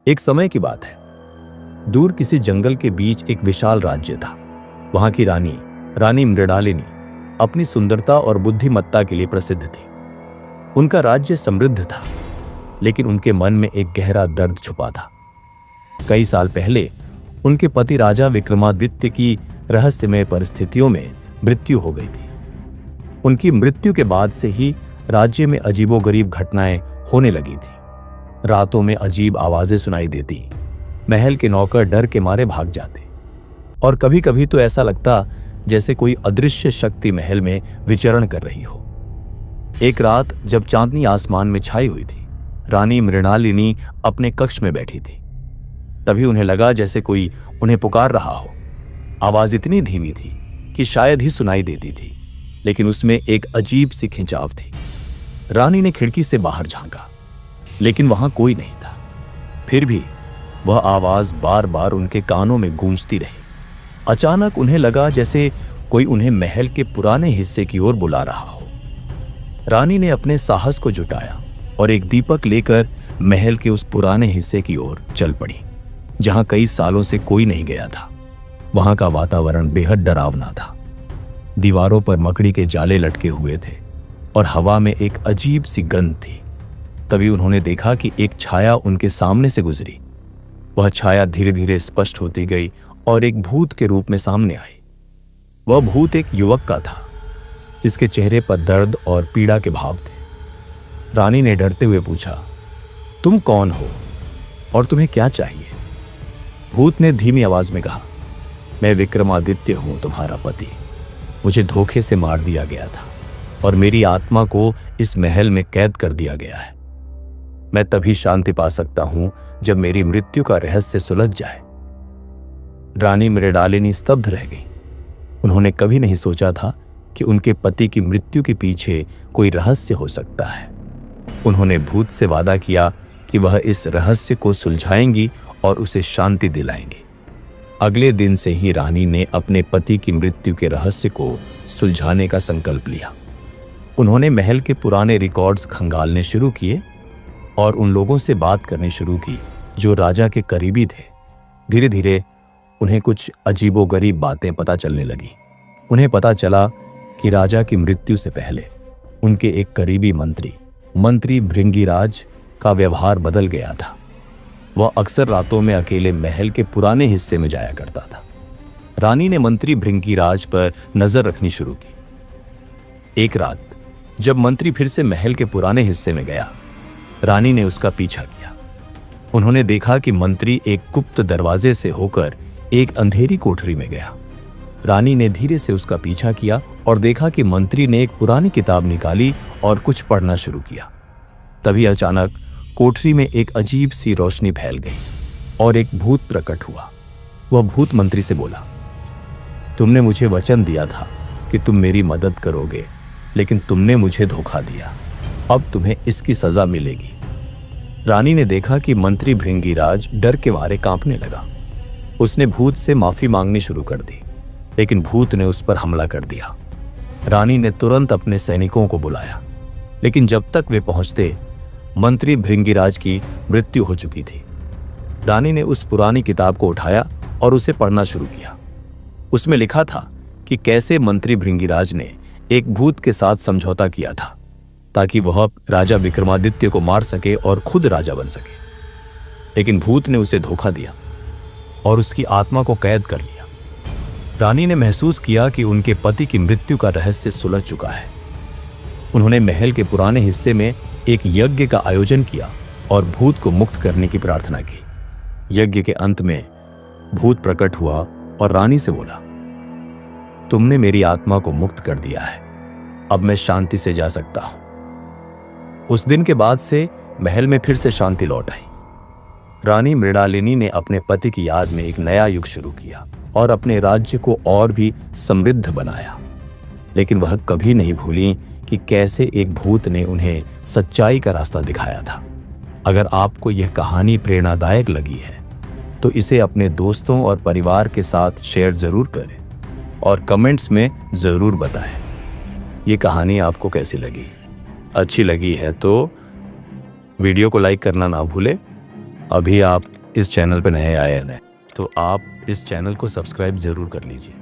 एक समय की बात है। दूर किसी जंगल के बीच एक विशाल राज्य था। वहां की रानी मृणालिनी अपनी सुंदरता और बुद्धिमत्ता के लिए प्रसिद्ध थी। उनका राज्य समृद्ध था, लेकिन उनके मन में एक गहरा दर्द छुपा था। कई साल पहले उनके पति राजा विक्रमादित्य की रहस्यमय परिस्थितियों में मृत्यु हो गई थी। उनकी मृत्यु के बाद से ही राज्य में अजीबोगरीब घटनाएं होने लगी थी। रातों में अजीब आवाजें सुनाई देती, महल के नौकर डर के मारे भाग जाते, और कभी कभी तो ऐसा लगता जैसे कोई अदृश्य शक्ति महल में विचरण कर रही हो। एक रात जब चांदनी आसमान में छाई हुई थी, रानी मृणालिनी अपने कक्ष में बैठी थी। तभी उन्हें लगा जैसे कोई उन्हें पुकार रहा हो। आवाज इतनी धीमी थी कि शायद ही सुनाई देती थी, लेकिन उसमें एक अजीब सी खिंचाव थी। रानी ने खिड़की से बाहर झांका, लेकिन वहां कोई नहीं था। फिर भी वह आवाज बार बार उनके कानों में गूंजती रही। अचानक उन्हें लगा जैसे कोई उन्हें महल के पुराने हिस्से की ओर बुला रहा हो। रानी ने अपने साहस को जुटाया और एक दीपक लेकर महल के उस पुराने हिस्से की ओर चल पड़ी, जहां कई सालों से कोई नहीं गया था। वहां का वातावरण बेहद डरावना था। दीवारों पर मकड़ी के जाले लटके हुए थे और हवा में एक अजीब सी गंध थी। तभी उन्होंने देखा कि एक छाया उनके सामने से गुजरी। वह छाया धीरे धीरे स्पष्ट होती गई और एक भूत के रूप में सामने आई। वह भूत एक युवक का था, जिसके चेहरे पर दर्द और पीड़ा के भाव थे। रानी ने डरते हुए पूछा, तुम कौन हो और तुम्हें क्या चाहिए? भूत ने धीमी आवाज में कहा, मैं विक्रमादित्य हूं, तुम्हारा पति। मुझे धोखे से मार दिया गया था और मेरी आत्मा को इस महल में कैद कर दिया गया है। मैं तभी शांति पा सकता हूं जब मेरी मृत्यु का रहस्य सुलझ जाए। रानी मृणालिनी स्तब्ध रह गई। उन्होंने कभी नहीं सोचा था कि उनके पति की मृत्यु के पीछे कोई रहस्य हो सकता है। उन्होंने भूत से वादा किया कि वह इस रहस्य को सुलझाएंगी और उसे शांति दिलाएंगी। अगले दिन से ही रानी ने अपने पति की मृत्यु के रहस्य को सुलझाने का संकल्प लिया। उन्होंने महल के पुराने रिकॉर्ड्स खंगालने शुरू किए और उन लोगों से बात करनी शुरू की जो राजा के करीबी थे। धीरे धीरे उन्हें कुछ अजीबोगरीब बातें पता चलने लगी। उन्हें पता चला कि राजा की मृत्यु से पहले उनके एक करीबी मंत्री भृंगीराज का व्यवहार बदल गया था। वह अक्सर रातों में अकेले महल के पुराने हिस्से में जाया करता था। रानी ने मंत्री भृंगीराज पर नजर रखनी शुरू की। एक रात जब मंत्री फिर से महल के पुराने हिस्से में गया, रानी ने उसका पीछा किया। उन्होंने देखा कि मंत्री एक गुप्त दरवाजे से होकर एक अंधेरी कोठरी में गया। रानी ने धीरे से उसका पीछा किया और देखा कि मंत्री ने एक पुरानी किताब निकाली और कुछ पढ़ना शुरू किया। तभी अचानक कोठरी में एक अजीब सी रोशनी फैल गई और एक भूत प्रकट हुआ। वह भूत मंत्री से बोला, तुमने मुझे वचन दिया था कि तुम मेरी मदद करोगे, लेकिन तुमने मुझे धोखा दिया। अब तुम्हें इसकी सजा मिलेगी। रानी ने देखा कि मंत्री भृंगीराज डर के मारे कांपने लगा। उसने भूत से माफी मांगनी शुरू कर दी, लेकिन भूत ने उस पर हमला कर दिया। रानी ने तुरंत अपने सैनिकों को बुलाया, लेकिन जब तक वे पहुंचते, मंत्री भृंगीराज की मृत्यु हो चुकी थी। रानी ने उस पुरानी किताब को उठाया और उसे पढ़ना शुरू किया। उसमें लिखा था कि कैसे मंत्री भृंगीराज ने एक भूत के साथ समझौता किया था ताकि वह राजा विक्रमादित्य को मार सके और खुद राजा बन सके। लेकिन भूत ने उसे धोखा दिया और उसकी आत्मा को कैद कर लिया। रानी ने महसूस किया कि उनके पति की मृत्यु का रहस्य सुलझ चुका है। उन्होंने महल के पुराने हिस्से में एक यज्ञ का आयोजन किया और भूत को मुक्त करने की प्रार्थना की। यज्ञ के अंत में भूत प्रकट हुआ और रानी से बोला, तुमने मेरी आत्मा को मुक्त कर दिया है, अब मैं शांति से जा सकता हूं। उस दिन के बाद से महल में फिर से शांति लौट आई। रानी मृणालिनी ने अपने पति की याद में एक नया युग शुरू किया और अपने राज्य को और भी समृद्ध बनाया। लेकिन वह कभी नहीं भूली कि कैसे एक भूत ने उन्हें सच्चाई का रास्ता दिखाया था। अगर आपको यह कहानी प्रेरणादायक लगी है तो इसे अपने दोस्तों और परिवार के साथ शेयर जरूर करें और कमेंट्स में जरूर बताएं ये कहानी आपको कैसी लगी। अच्छी लगी है तो वीडियो को लाइक करना ना भूलें अभी आप इस चैनल पर नए आए हैं तो आप इस चैनल को सब्सक्राइब जरूर कर लीजिए।